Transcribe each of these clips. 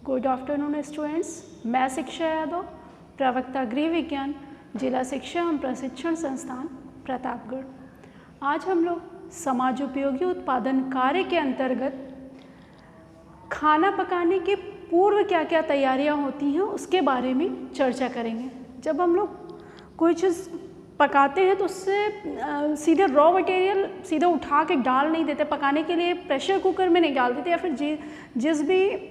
Good afternoon students, मैं शिक्षा यादव, प्रवक्ता गृह विज्ञान, जिला शिक्षा एवं प्रशिक्षण संस्थान प्रतापगढ़। आज हम लोग समाज उपयोगी उत्पादन कार्य के अंतर्गत खाना पकाने के पूर्व क्या क्या तैयारियां होती हैं उसके बारे में चर्चा करेंगे। जब हम लोग कोई चीज़ पकाते हैं तो उससे सीधे रॉ मटेरियल सीधे उठा के डाल नहीं देते, पकाने के लिए प्रेशर कुकर में नहीं डाल देते, या फिर जिस भी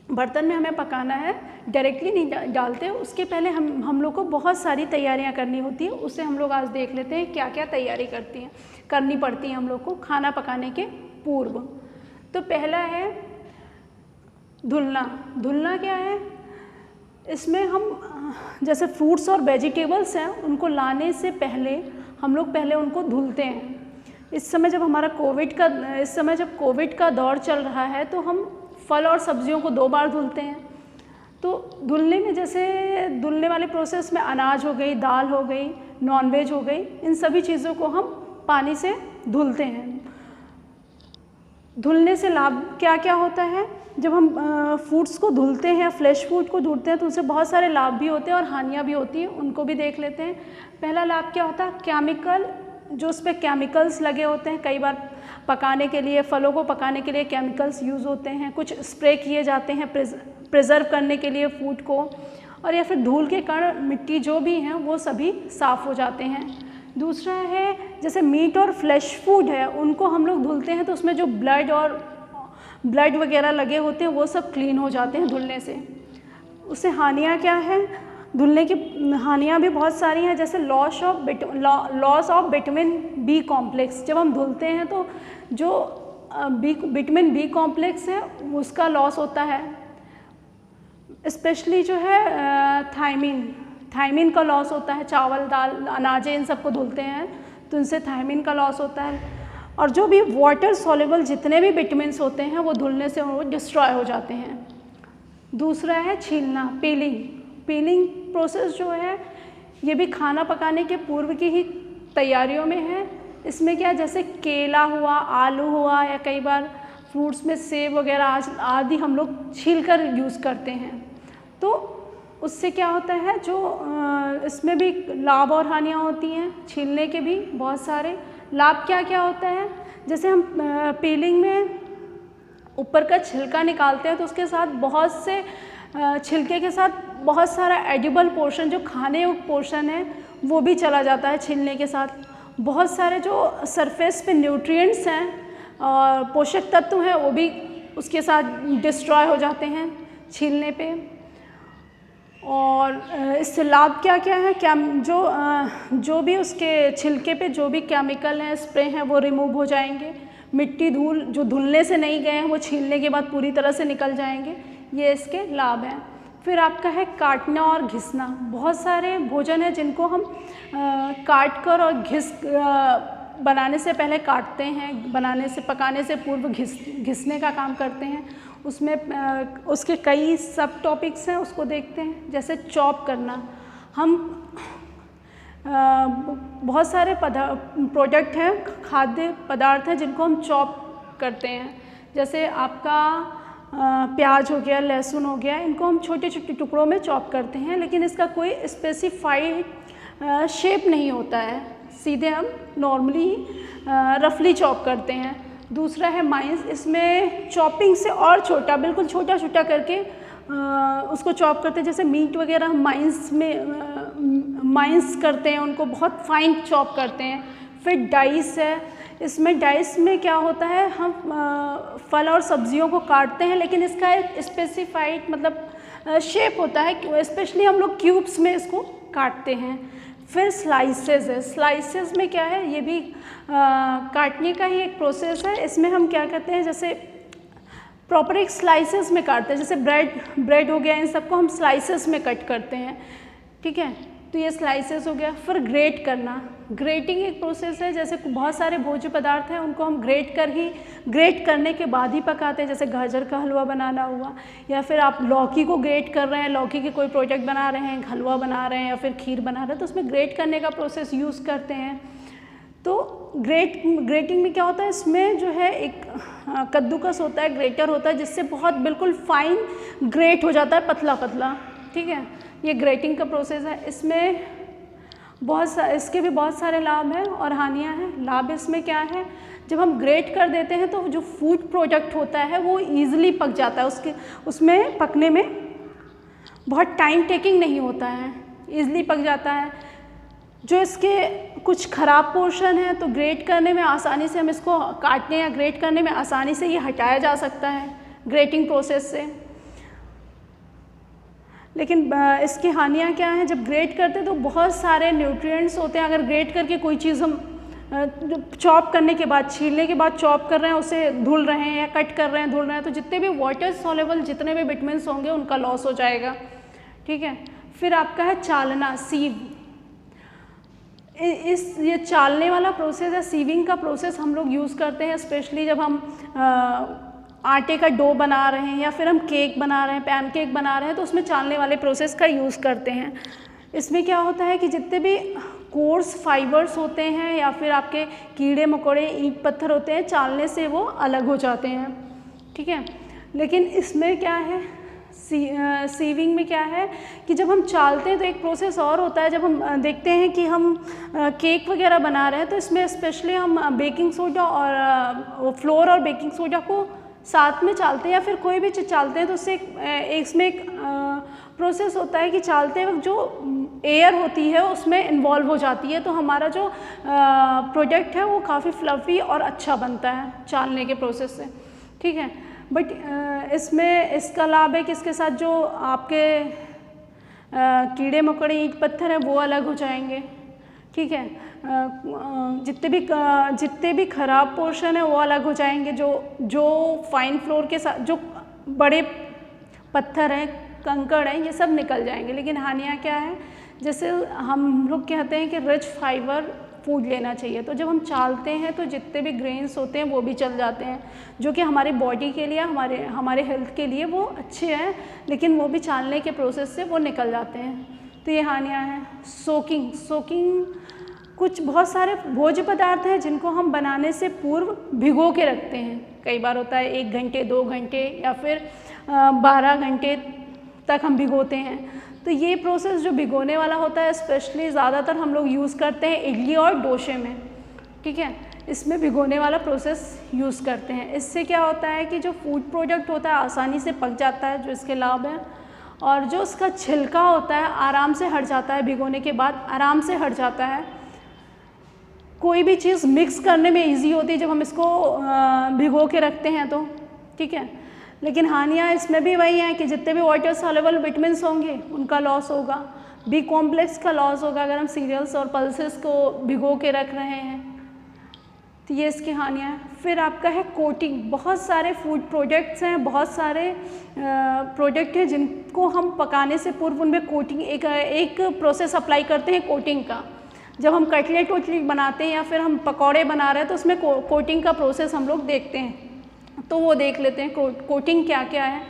बर्तन में हमें पकाना है डायरेक्टली नहीं डालते। उसके पहले हम लोग को बहुत सारी तैयारियां करनी होती हैं। उससे हम लोग आज देख लेते हैं क्या क्या तैयारी करनी पड़ती है हम लोग को खाना पकाने के पूर्व। तो पहला है धुलना। धुलना क्या है? इसमें हम जैसे फ्रूट्स और वेजिटेबल्स हैं उनको लाने से पहले हम लोग पहले उनको धुलते हैं। इस समय जब कोविड का दौर चल रहा है तो हम फल और सब्जियों को 2 बार धुलते हैं। तो धुलने में जैसे धुलने वाले प्रोसेस में अनाज हो गई, दाल हो गई, नॉनवेज हो गई, इन सभी चीज़ों को हम पानी से धुलते हैं। धुलने से लाभ क्या क्या होता है? जब हम फूड्स को धुलते हैं, फ्रेश फूड को धुलते हैं तो उनसे बहुत सारे लाभ भी होते हैं और हानियाँ भी होती हैं, उनको भी देख लेते हैं। पहला लाभ क्या होता है? केमिकल, जो उस पर केमिकल्स लगे होते हैं, कई बार पकाने के लिए, फलों को पकाने के लिए केमिकल्स यूज़ होते हैं, कुछ स्प्रे किए जाते हैं प्रिजर्व करने के लिए फूड को, और या फिर धूल के कारण मिट्टी जो भी हैं वो सभी साफ़ हो जाते हैं। दूसरा है जैसे मीट और फ्लैश फूड है, उनको हम लोग धुलते हैं तो उसमें जो ब्लड वगैरह लगे होते हैं वो सब क्लीन हो जाते हैं धुलने से। उससे हानियाँ क्या है? धुलने की हानियाँ भी बहुत सारी हैं, जैसे loss of vitamin B complex. जब हम धुलते हैं तो जो विटामिन बी कॉम्प्लेक्स है उसका लॉस होता है। स्पेशली जो है थायमिन का लॉस होता है। चावल, दाल, अनाजें, इन सबको धुलते हैं तो इनसे थायमिन का लॉस होता है। और जो भी वाटर सॉल्युबल जितने भी विटामिन्स होते हैं वो धुलने से वो डिस्ट्रॉय हो जाते हैं। दूसरा है छीलना, पीलिंग प्रोसेस जो है ये भी खाना पकाने के पूर्व की ही तैयारियों में है। इसमें क्या, जैसे केला हुआ, आलू हुआ, या कई बार फ्रूट्स में सेब वगैरह आदि हम लोग छील कर यूज़ करते हैं। तो उससे क्या होता है, जो इसमें भी लाभ और हानियाँ होती हैं। छीलने के भी बहुत सारे लाभ क्या क्या होता है, जैसे हम पीलिंग में ऊपर का छिलका निकालते हैं तो उसके साथ बहुत से छिलके के साथ बहुत सारा एडिबल पोर्शन, जो खाने योग्य पोर्शन है वो भी चला जाता है छीलने के साथ। बहुत सारे जो सरफेस पे न्यूट्रिएंट्स हैं और पोषक तत्व हैं वो भी उसके साथ डिस्ट्रॉय हो जाते हैं छीलने पे। और इससे लाभ क्या क्या है? जो भी उसके छिलके पे जो भी केमिकल हैं, स्प्रे हैं, वो रिमूव हो जाएंगे। मिट्टी, धूल जो धुलने से नहीं गए हैं वो छीलने के बाद पूरी तरह से निकल जाएंगे। ये इसके लाभ हैं। फिर आपका है काटना और घिसना। बहुत सारे भोजन हैं जिनको हम काट कर और बनाने से पहले काटते हैं, बनाने से, पकाने से पूर्व घिसने का काम करते हैं। उसमें उसके कई सब टॉपिक्स हैं, उसको देखते हैं। जैसे चॉप करना, हम बहुत सारे प्रोडक्ट हैं, खाद्य पदार्थ हैं जिनको हम चॉप करते हैं। जैसे आपका प्याज हो गया, लहसुन हो गया, इनको हम छोटे छोटे टुकड़ों में चॉप करते हैं, लेकिन इसका कोई स्पेसिफाइड शेप नहीं होता है, सीधे हम नॉर्मली रफली चॉप करते हैं। दूसरा है माइंस। इसमें चॉपिंग से और छोटा, बिल्कुल छोटा छोटा करके उसको चॉप करते हैं। जैसे मीट वगैरह हम माइंस करते हैं, उनको बहुत फाइन चॉप करते हैं। फिर डाइस है। इसमें डाइस में क्या होता है, हम फल और सब्जियों को काटते हैं लेकिन इसका एक स्पेसिफाइड मतलब शेप होता है, स्पेशली हम लोग क्यूब्स में इसको काटते हैं। फिर स्लाइसेस है। स्लाइसेस में क्या है, ये भी काटने का ही एक प्रोसेस है। इसमें हम क्या करते हैं, जैसे प्रॉपर एक स्लाइसेस में काटते हैं। जैसे ब्रेड हो गया, इन सबको हम स्लाइसेस में कट करते हैं, ठीक है। तो ये स्लाइसेस हो गया। फिर ग्रेट करना। ग्रेटिंग एक प्रोसेस है। जैसे बहुत सारे भोज्य पदार्थ हैं उनको हम ग्रेट करने के बाद ही पकाते हैं। जैसे गाजर का हलवा बनाना हुआ, या फिर आप लौकी को ग्रेट कर रहे हैं, लौकी के कोई प्रोडक्ट बना रहे हैं, हलवा बना रहे हैं या फिर खीर बना रहे हैं, तो उसमें ग्रेट करने का प्रोसेस यूज़ करते हैं। तो ग्रेटिंग में क्या होता है, इसमें जो है एक कद्दूकस होता है, ग्रेटर होता है, जिससे बहुत बिल्कुल फाइन ग्रेट हो जाता है, पतला पतला। ठीक है, ये ग्रेटिंग का प्रोसेस है। इसमें इसके भी बहुत सारे लाभ हैं और हानियाँ हैं। लाभ इसमें क्या है, जब हम ग्रेट कर देते हैं तो जो फूड प्रोडक्ट होता है वो ईजिली पक जाता है, उसमें पकने में बहुत टाइम टेकिंग नहीं होता है, ईजिली पक जाता है। जो इसके कुछ ख़राब पोर्शन है तो ग्रेट करने में आसानी से, हम इसको काटने या ग्रेट करने में आसानी से ये हटाया जा सकता है ग्रेटिंग प्रोसेस से। लेकिन इसकी हानियाँ क्या हैं, जब ग्रेट करते हैं तो बहुत सारे न्यूट्रिएंट्स होते हैं। अगर ग्रेट करके कोई चीज़ हम चॉप करने के बाद, छीलने के बाद चॉप कर रहे हैं, उसे धुल रहे हैं या कट कर रहे हैं, धुल रहे हैं, तो जितने भी वाटर सॉल्युबल जितने भी विटामिन्स होंगे उनका लॉस हो जाएगा। ठीक है, फिर आपका है चालना, सीव। ये चालने वाला प्रोसेस है, सीविंग का प्रोसेस हम लोग यूज़ करते हैं स्पेशली जब हम आटे का डो बना रहे हैं या फिर हम केक बना रहे हैं, पैनकेक बना रहे हैं, तो उसमें चालने वाले प्रोसेस का यूज़ करते हैं। इसमें क्या होता है कि जितने भी कोर्स फाइबर्स होते हैं या फिर आपके कीड़े मकोड़े, ईंट पत्थर होते हैं, चालने से वो अलग हो जाते हैं। ठीक है, लेकिन इसमें क्या है, सीविंग में क्या है कि जब हम चालते हैं तो एक प्रोसेस और होता है। जब हम देखते हैं कि हम केक वगैरह बना रहे हैं तो इसमें स्पेशली हम बेकिंग सोडा और फ्लोर और बेकिंग सोडा को साथ में चालते हैं या फिर कोई भी चीज़ चालते हैं तो उससे इसमें एक प्रोसेस होता है कि चालते वक्त जो एयर होती है उसमें इन्वॉल्व हो जाती है, तो हमारा जो प्रोडक्ट है वो काफ़ी फ्लफ़ी और अच्छा बनता है चालने के प्रोसेस से। ठीक है, बट इसमें इसका लाभ है कि इसके साथ जो आपके कीड़े मकोड़े, ईंट पत्थर हैं वो अलग हो जाएंगे। ठीक है, जितने भी ख़राब पोर्शन है वो अलग हो जाएंगे। जो फाइन फ्लोर के साथ जो बड़े पत्थर हैं, कंकड़ हैं, ये सब निकल जाएंगे। लेकिन हानियाँ क्या है, जैसे हम लोग कहते हैं कि रिच फाइबर फूड लेना चाहिए, तो जब हम चालते हैं तो जितने भी ग्रेन्स होते हैं वो भी चल जाते हैं, जो कि हमारे बॉडी के लिए, हमारे हेल्थ के लिए वो अच्छे हैं, लेकिन वो भी चालने के प्रोसेस से वो निकल जाते हैं। तो ये हानियाँ हैं। सोकिंग कुछ बहुत सारे भोज्य पदार्थ हैं जिनको हम बनाने से पूर्व भिगो के रखते हैं। कई बार होता है 1 घंटे, 2 घंटे या फिर 12 घंटे तक हम भिगोते हैं। तो ये प्रोसेस जो भिगोने वाला होता है स्पेशली ज़्यादातर हम लोग यूज़ करते हैं इडली और डोसे में। ठीक है, इसमें भिगोने वाला प्रोसेस यूज़ करते हैं। इससे क्या होता है कि जो फूड प्रोडक्ट होता है आसानी से पक जाता है, जो इसके लाभ हैं, और जो उसका छिलका होता है आराम से हट जाता है, भिगोने के बाद आराम से हट जाता है। कोई भी चीज़ मिक्स करने में ईजी होती है जब हम इसको भिगो के रखते हैं तो। ठीक है, लेकिन हानियाँ इसमें भी वही हैं कि जितने भी वाटर सॉल्युबल विटामिन्स होंगे उनका लॉस होगा, बी कॉम्प्लेक्स का लॉस होगा अगर हम सीरियल्स और पल्सेस को भिगो के रख रहे हैं, तो ये इसकी हानियाँ हैं। फिर आपका है कोटिंग। बहुत सारे फूड प्रोडक्ट्स हैं, बहुत सारे प्रोडक्ट हैं जिनको हम पकाने से पूर्व उनमें कोटिंग, एक प्रोसेस अप्लाई करते हैं कोटिंग का। जब हम कटलेट वटलेट बनाते हैं या फिर हम पकौड़े बना रहे हैं तो उसमें कोटिंग का प्रोसेस हम लोग देखते हैं, तो वो देख लेते हैं कोटिंग क्या क्या है।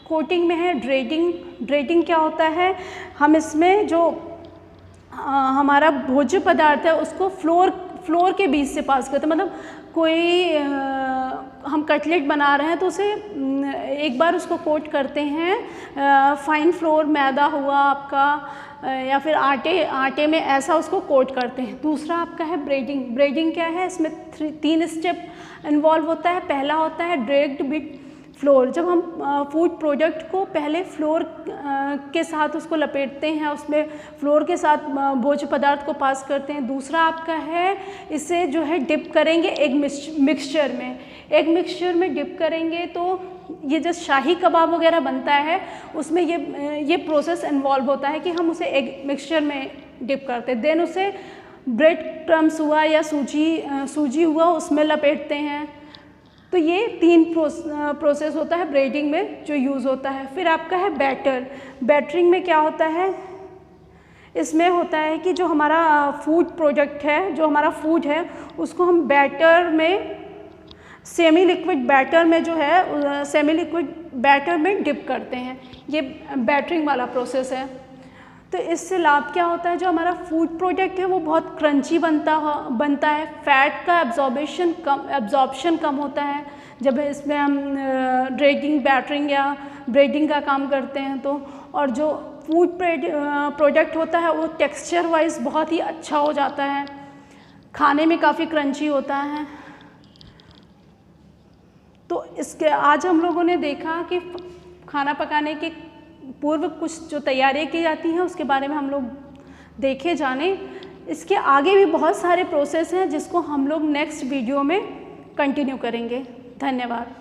कोटिंग में है ड्रेटिंग क्या होता है, हम इसमें जो हमारा भोज्य पदार्थ है उसको फ्लोर के बीच से पास करते हैं। मतलब कोई हम कटलेट बना रहे हैं तो उसे एक बार उसको कोट करते हैं, फाइन फ्लोर मैदा हुआ आपका या फिर आटे में, ऐसा उसको कोट करते हैं। दूसरा आपका है ब्रेडिंग क्या है, इसमें 3 स्टेप इन्वॉल्व होता है। पहला होता है ड्रेक्ड विद फ्लोर। जब हम फूड प्रोडक्ट को पहले फ्लोर के साथ उसको लपेटते हैं, उसमें फ्लोर के साथ भोज्य पदार्थ को पास करते हैं। दूसरा आपका है इसे जो है डिप करेंगे एक मिक्सचर में डिप करेंगे, तो ये जो शाही कबाब वगैरह बनता है उसमें ये प्रोसेस इन्वॉल्व होता है कि हम उसे एक मिक्सचर में डिप करते हैं। देन उसे ब्रेड क्रम्स हुआ या सूजी हुआ उसमें लपेटते हैं। तो ये 3 प्रोसेस होता है ब्रेडिंग में जो यूज़ होता है। फिर आपका है बैटरिंग में क्या होता है, इसमें होता है कि जो हमारा फूड प्रोडक्ट है, जो हमारा फूड है, उसको हम बैटर में सेमी लिक्विड बैटर में डिप करते हैं। ये बैटरिंग वाला प्रोसेस है। तो इससे लाभ क्या होता है, जो हमारा फूड प्रोडक्ट है वो बहुत क्रंची बनता है, फैट का एब्जॉर्प्शन कम होता है जब इसमें हम ड्रैगिंग, बैटरिंग या ब्रेडिंग का काम करते हैं तो। और जो फूड प्रोडक्ट होता है वो टेक्सचर वाइज बहुत ही अच्छा हो जाता है, खाने में काफ़ी क्रंची होता है। तो इसके आज हम लोगों ने देखा कि खाना पकाने के पूर्व कुछ जो तैयारियां की जाती हैं उसके बारे में हम लोग देखे जाने। इसके आगे भी बहुत सारे प्रोसेस हैं जिसको हम लोग नेक्स्ट वीडियो में कंटिन्यू करेंगे। धन्यवाद।